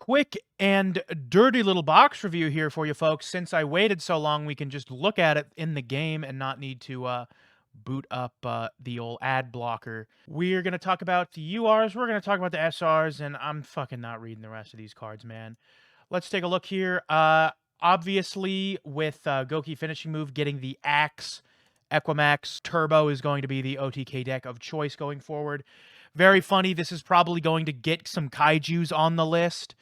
quick and dirty little box review here for you folks. Since I waited so long, we can just look at it in the game and not need to boot up the old ad blocker. We're going to talk about the URs, we're going to talk about the SRs, and I'm fucking not reading the rest of these cards, man. Let's take a look here. Obviously, with Goki finishing move, getting the Axe, Equimax Turbo is going to be the OTK deck of choice going forward. Very funny. This is probably going to get some kaijus on the list.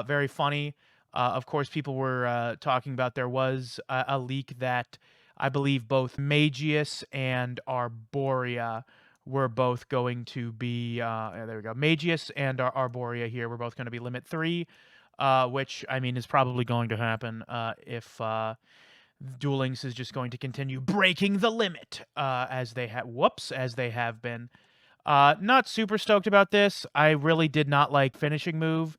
Very funny. Of course, people were talking about there was a leak that I believe both Magius and Arborea were both going to be, there we go. Magius and Arborea here were both going to be limit 3, which, I mean, is probably going to happen if Duel Links is just going to continue breaking the limit as they have been. Not super stoked about this. I really did not like finishing move,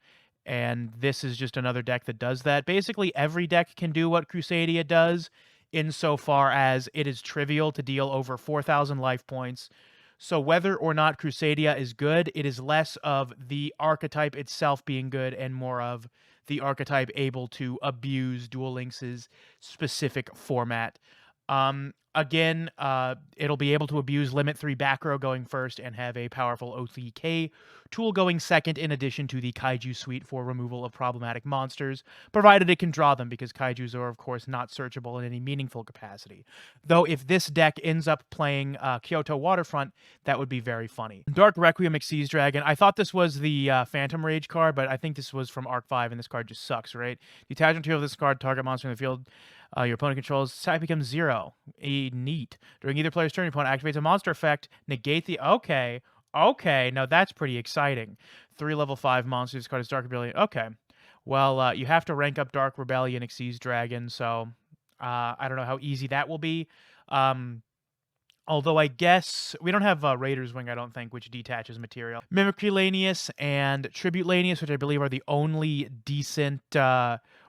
and this is just another deck that does that. Basically, every deck can do what Crusadia does, insofar as it is trivial to deal over 4,000 life points. So whether or not Crusadia is good, it is less of the archetype itself being good and more of the archetype able to abuse Duel Links' specific format. Again, it'll be able to abuse Limit 3 back row going first and have a powerful OTK tool going second, in addition to the Kaiju suite for removal of problematic monsters, provided it can draw them, because Kaijus are, of course, not searchable in any meaningful capacity. Though if this deck ends up playing Kyoto Waterfront, that would be very funny. Dark Requiem Xyz Dragon. I thought this was the Phantom Rage card, but I think this was from Arc 5, and this card just sucks, right? The attachment material of this card, target monster in the field your opponent controls, attack becomes 0. Neat. During either player's turn, your opponent activates a monster effect, negate the... Okay, now that's pretty exciting. 3 level 5 monsters, this card is Dark Rebellion. Okay. Well, you have to rank up Dark Rebellion Xyz Dragon, so I don't know how easy that will be. Although I guess we don't have Raider's Wing, I don't think, which detaches material. Mimicry Lanius and Tribute Lanius, which I believe are the only decent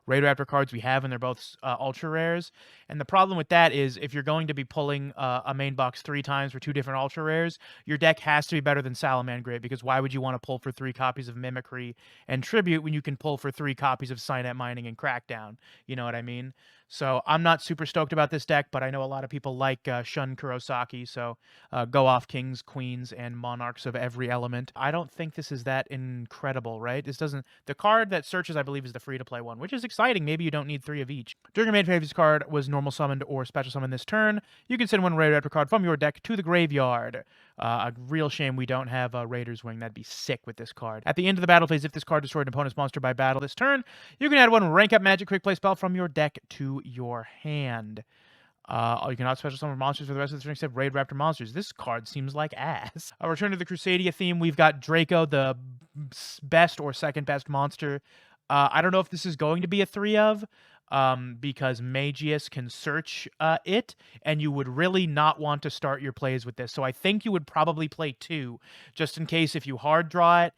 Raideraptor cards we have, and they're both ultra rares. And the problem with that is, if you're going to be pulling a main box 3 times for 2 different ultra rares, your deck has to be better than Salamangreat, because why would you want to pull for 3 copies of Mimicry and Tribute when you can pull for 3 copies of Signet Mining and Crackdown? You know what I mean? So I'm not super stoked about this deck, but I know a lot of people like Shun Kurosaki, so go off kings, queens, and monarchs of every element. I don't think this is that incredible, right? This doesn't... The card that searches, I believe, is the free-to-play one, which is exciting. Maybe you don't need 3 of each. During your main phase, this card was normal summoned or special summoned this turn. You can send 1 Raideraptor card from your deck to the graveyard. A real shame we don't have Raider's Wing. That'd be sick with this card. At the end of the battle phase, if this card destroyed an opponent's monster by battle this turn, you can add 1 rank up magic quick play spell from your deck to your hand. You cannot special summon monsters for the rest of the turn except Raideraptor monsters. This card seems like ass. A return to the Crusadia theme. We've got Draco, the best or second best monster. I don't know if this is going to be a 3 of, because Magius can search it, and you would really not want to start your plays with this. So I think you would probably play 2, just in case if you hard draw it,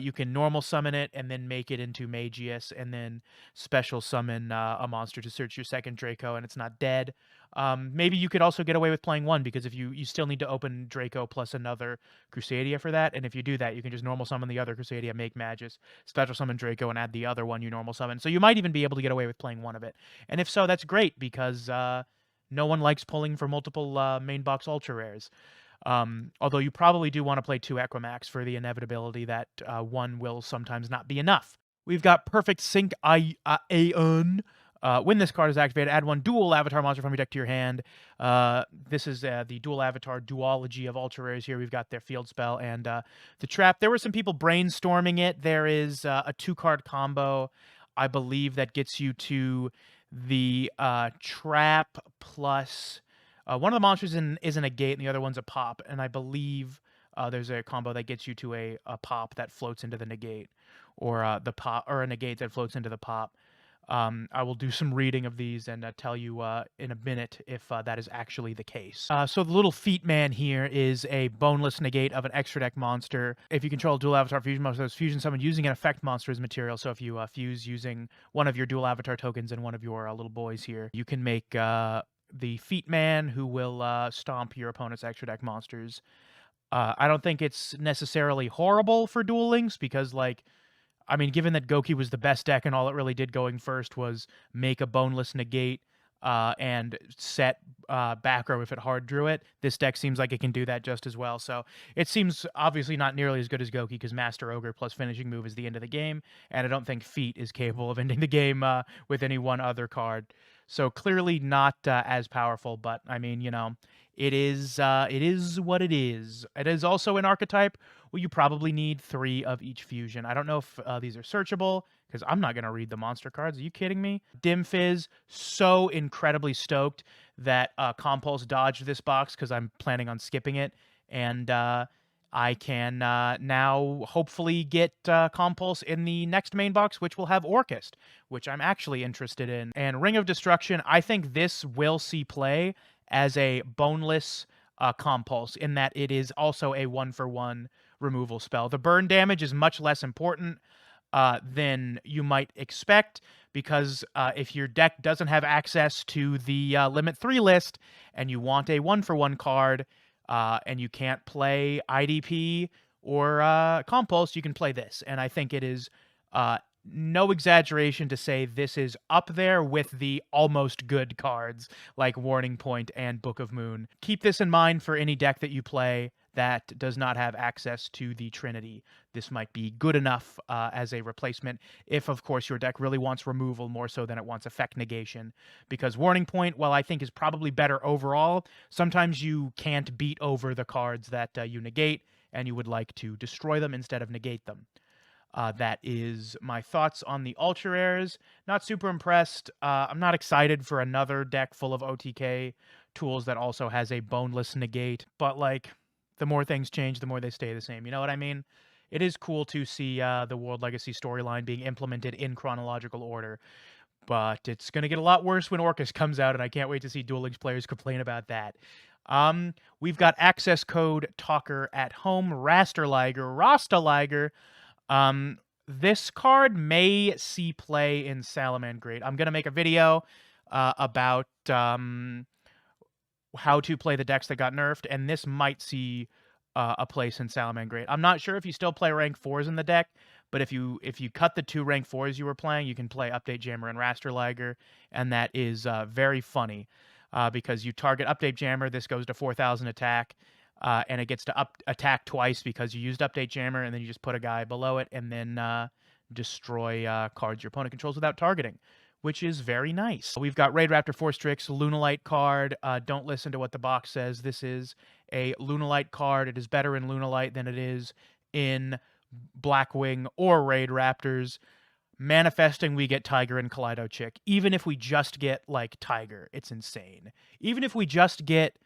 you can normal summon it and then make it into Magius, and then special summon a monster to search your second Draco, and it's not dead. Maybe you could also get away with playing 1, because if you still need to open Draco plus another Crusadia for that, and if you do that, you can just normal summon the other Crusadia, make Magus, special summon Draco, and add the other one you normal summon. So you might even be able to get away with playing 1 of it. And if so, that's great, because no one likes pulling for multiple main box ultra rares. Although you probably do want to play 2 Equimax for the inevitability that 1 will sometimes not be enough. We've got Perfect Sync Aeon. When this card is activated, add 1 dual avatar monster from your deck to your hand. This is the dual avatar duology of ultra rares here. We've got their field spell and the trap. There were some people brainstorming it. There is a 2-card combo, I believe, that gets you to the trap plus... one of the monsters is a gate, and the other one's a pop. And I believe there's a combo that gets you to a pop that floats into the negate, or the pop, or a negate that floats into the pop. I will do some reading of these and tell you in a minute if that is actually the case. So the little feet man here is a boneless negate of an extra deck monster. If you control a dual avatar fusion monster, those fusion summoned using an effect monster as material. So if you fuse using one of your dual avatar tokens and one of your little boys here, you can make the feet man who will stomp your opponent's extra deck monsters. I don't think it's necessarily horrible for Duel Links, because, like, I mean, given that Goki was the best deck and all it really did going first was make a boneless negate and set back row if it hard drew it, this deck seems like it can do that just as well. So it seems obviously not nearly as good as Goki because Master Ogre plus finishing move is the end of the game, and I don't think Feat is capable of ending the game with any one other card. So clearly not as powerful, but I mean, you know, it is what it is. It is also an archetype. Well, you probably need 3 of each fusion. I don't know if these are searchable, because I'm not going to read the monster cards. Are you kidding me? Dim Fizz, so incredibly stoked that Compulse dodged this box because I'm planning on skipping it. And I can now hopefully get Compulse in the next main box, which will have Orchest, which I'm actually interested in. And Ring of Destruction, I think this will see play as a boneless Compulse, in that it is also a 1-for-1 removal spell. The burn damage is much less important than you might expect, because if your deck doesn't have access to the Limit 3 list and you want a 1-for-1 card and you can't play IDP or Compulse, you can play this. And I think it is no exaggeration to say this is up there with the almost good cards like Warning Point and Book of Moon. Keep this in mind for any deck that you play that does not have access to the Trinity. This might be good enough as a replacement if, of course, your deck really wants removal more so than it wants effect negation. Because Warning Point, while I think is probably better overall, sometimes you can't beat over the cards that you negate, and you would like to destroy them instead of negate them. That is my thoughts on the Ultra Rares. Not super impressed. I'm not excited for another deck full of OTK tools that also has a boneless negate, but like, the more things change, the more they stay the same. You know what I mean? It is cool to see the World Legacy storyline being implemented in chronological order, but it's going to get a lot worse when Orcus comes out, and I can't wait to see Duel Links players complain about that. We've got access code Talker at home, Rasta Liger. This card may see play in Salamangreat. I'm gonna make a video about how to play the decks that got nerfed, and this might see a place in Salamangreat. I'm not sure if you still play rank 4s in the deck, but if you cut the 2 rank 4s you were playing, you can play Update Jammer and Raster Liger, and that is very funny because you target Update Jammer, this goes to 4,000 attack, and it gets to attack twice because you used Update Jammer, and then you just put a guy below it, and then destroy cards your opponent controls without targeting, which is very nice. We've got Raid Raptor Force Strix, Lunalight card. Don't listen to what the box says. This is a Lunalight card. It is better in Lunalight than it is in Blackwing or Raid Raptors. Manifesting, we get Tiger and Kaleido Chick. Even if we just get, like, Tiger, it's insane. Even if we just get,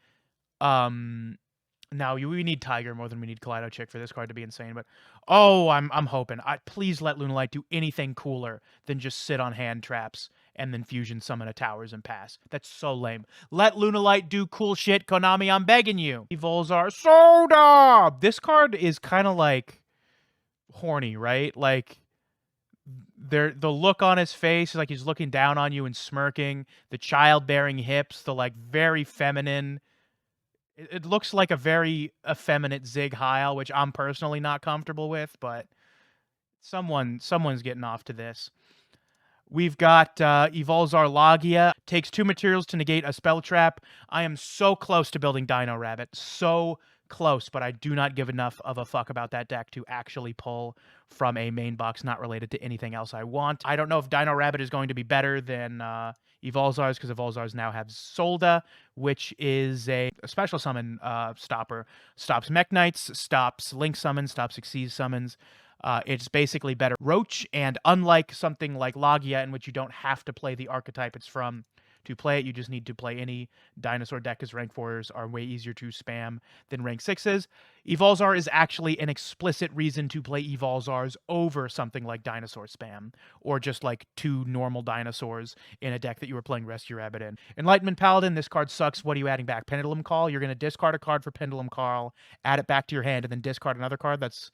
now, we need Tiger more than we need Kaleido Chick for this card to be insane, but oh, I'm hoping. Please let Lunalight do anything cooler than just sit on hand traps and then fusion summon a towers and pass. That's so lame. Let Lunalight do cool shit, Konami, I'm begging you. Volzar Soda! This card is kind of like horny, right? Like, the look on his face is like he's looking down on you and smirking. The childbearing hips, the like very feminine. It looks like a very effeminate Zig Heil, which I'm personally not comfortable with, but someone's getting off to this. We've got Evolzar Logia. Takes 2 materials to negate a spell trap. I am so close to building Dino Rabbit. So close, but I do not give enough of a fuck about that deck to actually pull from a main box not related to anything else I want. I don't know if Dino Rabbit is going to be better than Evolzars, because Evolzars now have Solda, which is a special summon stopper. Stops Mech Knights, stops Link summons, stops Xyz summons. It's basically better Roach, and unlike something like Logia, in which you don't have to play the archetype it's from to play it, you just need to play any dinosaur deck, because rank 4s are way easier to spam than rank 6s. Evolzar is actually an explicit reason to play Evolzars over something like dinosaur spam, or just like 2 normal dinosaurs in a deck that you were playing Rescue Rabbit in. Enlightenment Paladin, this card sucks. What are you adding back? Pendulum Call? You're going to discard a card for Pendulum Call, add it back to your hand, and then discard another card? That's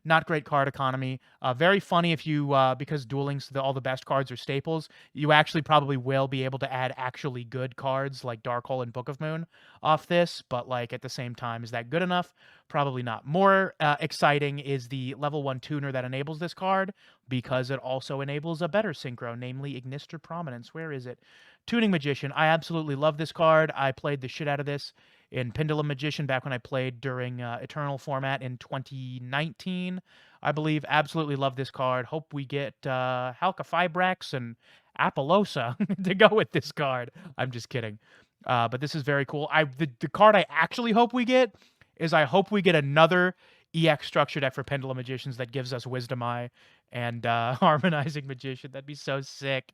Not great card economy. Very funny if you, because Duel Links, all the best cards are staples, you actually probably will be able to add actually good cards like Darkhold and Book of Moon off this, but like at the same time, is that good enough? Probably not. More exciting is the level 1 tuner that enables this card, because it also enables a better synchro, namely Ignister Prominence. Where is it? Tuning Magician. I absolutely love this card. I played the shit out of this in Pendulum Magician back when I played during Eternal format in 2019, I believe. Absolutely love this card. Hope we get Halka Fibrax and Apollosa to go with this card. I'm just kidding. But this is very cool. The card I actually hope we get is I hope we get another EX structure deck for Pendulum Magicians that gives us Wisdom Eye and Harmonizing Magician. That'd be so sick.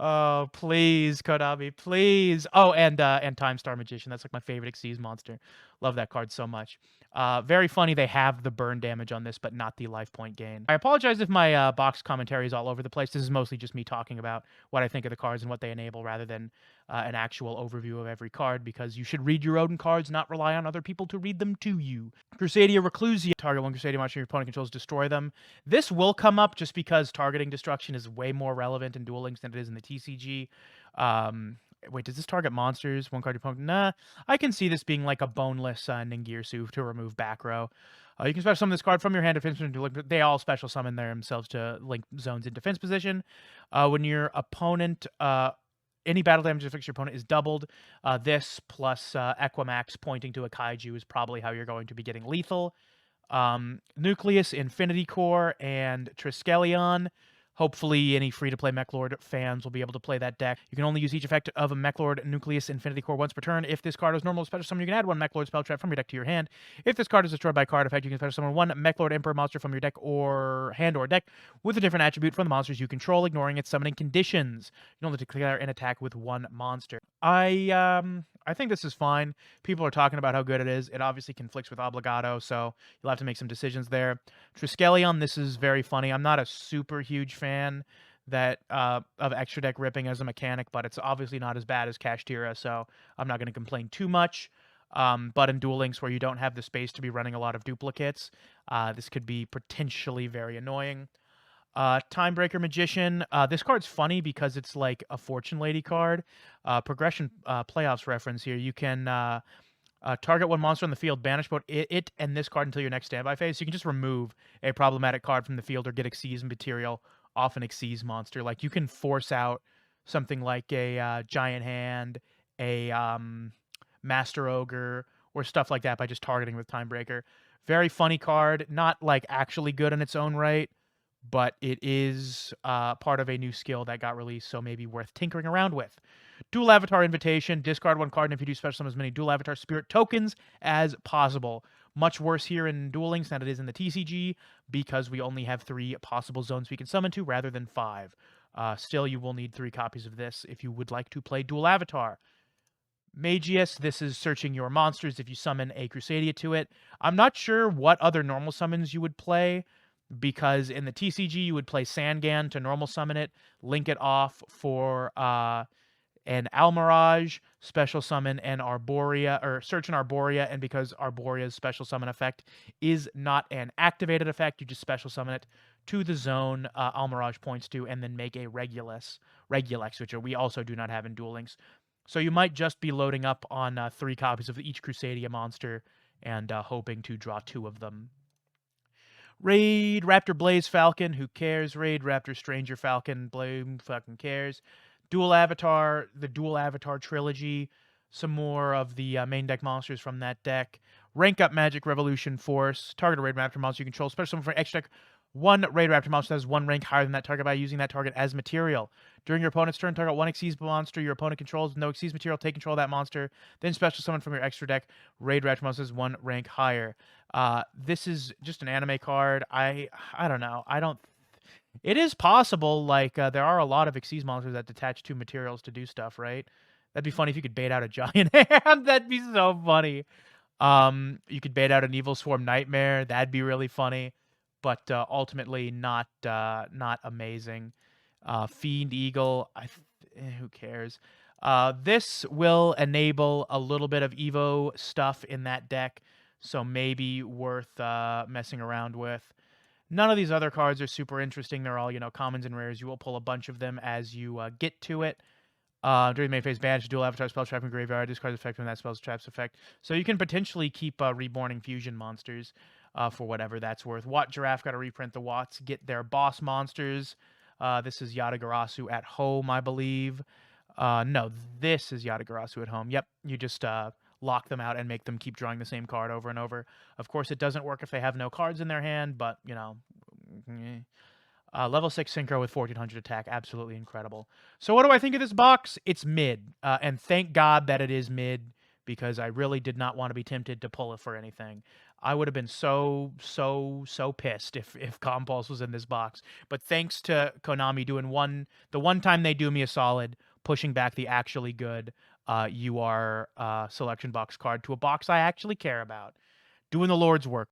Oh, please, Konami, please. Oh, and Time Star Magician. That's like my favorite Xyz monster. Love that card so much. Very funny they have the burn damage on this, but not the life point gain. I apologize if my box commentary is all over the place. This is mostly just me talking about what I think of the cards and what they enable rather than an actual overview of every card, because you should read your own cards, not rely on other people to read them to you. Crusadia Reclusia. Target one Crusadia monster your opponent controls, destroy them. This will come up just because targeting destruction is way more relevant in Duel Links than it is in the TCG. Wait, does this target monsters? One card your opponent? Nah, I can see this being like a boneless Ningirsu to remove back row. You can special summon this card from your hand. They all special summon themselves to link zones in defense position. When your opponent, any battle damage affects your opponent is doubled. This plus Equimax pointing to a kaiju is probably how you're going to be getting lethal. Nucleus, Infinity Core, and Triskelion. Hopefully, any free-to-play Mechlord fans will be able to play that deck. You can only use each effect of a Mechlord, Nucleus, Infinity Core once per turn. If this card is normal special summon, you can add one Mechlord spell trap from your deck to your hand. If this card is destroyed by a card effect, you can special summon one Mechlord Emperor monster from your deck or hand or deck with a different attribute from the monsters you control, ignoring its summoning conditions. You can only declare an attack with one monster. I think this is fine. People are talking about how good it is. It obviously conflicts with Obligato, so you'll have to make some decisions there. Triskelion, this is very funny. I'm not a super huge fan of extra deck ripping as a mechanic, but it's obviously not as bad as Kashtira, so I'm not going to complain too much. But in Duel Links, where you don't have the space to be running a lot of duplicates, this could be potentially very annoying. Timebreaker Magician. This card's funny because it's like a Fortune Lady card. Progression playoffs reference here. You can target one monster on the field, banish both it and this card until your next standby phase. So you can just remove a problematic card from the field or get Xyz material off an Xyz monster. Like you can force out something like a Giant Hand, a Master Ogre, or stuff like that by just targeting with Timebreaker. Very funny card. Not like actually good in its own right, but it is part of a new skill that got released, so maybe worth tinkering around with. Dual Avatar Invitation. Discard one card, and if you do special summon as many Dual Avatar Spirit tokens as possible. Much worse here in Duel Links than it is in the TCG, because we only have 3 possible zones we can summon to rather than 5. Still, you will need 3 copies of this if you would like to play Dual Avatar. Magius, this is searching your monsters if you summon a Crusadia to it. I'm not sure what other normal summons you would play, because in the TCG you would play Sangan to normal summon it, link it off for an Almirage, special summon an Arborea, or search an Arborea, and because Arborea's special summon effect is not an activated effect, you just special summon it to the zone Almirage points to, and then make a Regulus, which we also do not have in Duel Links. So you might just be loading up on 3 copies of each Crusadia monster and hoping to draw 2 of them. Raid Raptor Blaze Falcon, who cares? Raid Raptor Stranger Falcon, blame fucking cares. Dual Avatar, the Dual Avatar trilogy, some more of the main deck monsters from that deck. Rank up Magic Revolution Force, target a Raid Raptor monster you control, special summon for extra deck. One Raid Raptor monster that has 1 rank higher than that target by using that target as material. During your opponent's turn, target 1 Xyz monster your opponent controls with no Xyz material, take control of that monster, then special summon from your extra deck Raid Raptor monster has 1 rank higher. This is just an anime card. I don't know. It is possible, like, there are a lot of Xyz monsters that detach 2 materials to do stuff, right? That'd be funny if you could bait out a Giant Hand. That'd be so funny. You could bait out an Evil Swarm Nightmare. That'd be really funny, but ultimately not amazing. Fiend Eagle, who cares? This will enable a little bit of Evo stuff in that deck, so maybe worth messing around with. None of these other cards are super interesting. They're all, commons and rares. You will pull a bunch of them as you get to it. During the main phase, banish dual avatar spell trap from graveyard. Discard effect when that spell's traps effect. So you can potentially keep reborning fusion monsters for whatever that's worth. Watt Giraffe got to reprint the Watts. Get their boss monsters. This is Yatagarasu at home, I believe. No, this is Yatagarasu at home. Yep, you just lock them out and make them keep drawing the same card over and over. Of course, it doesn't work if they have no cards in their hand, but, level 6 Synchro with 1400 attack, absolutely incredible. So what do I think of this box? It's mid, and thank God that it is mid, because I really did not want to be tempted to pull it for anything. I would have been so pissed if Compulse was in this box. But thanks to Konami doing the one time they do me a solid, pushing back the actually good UR selection box card to a box I actually care about. Doing the Lord's work.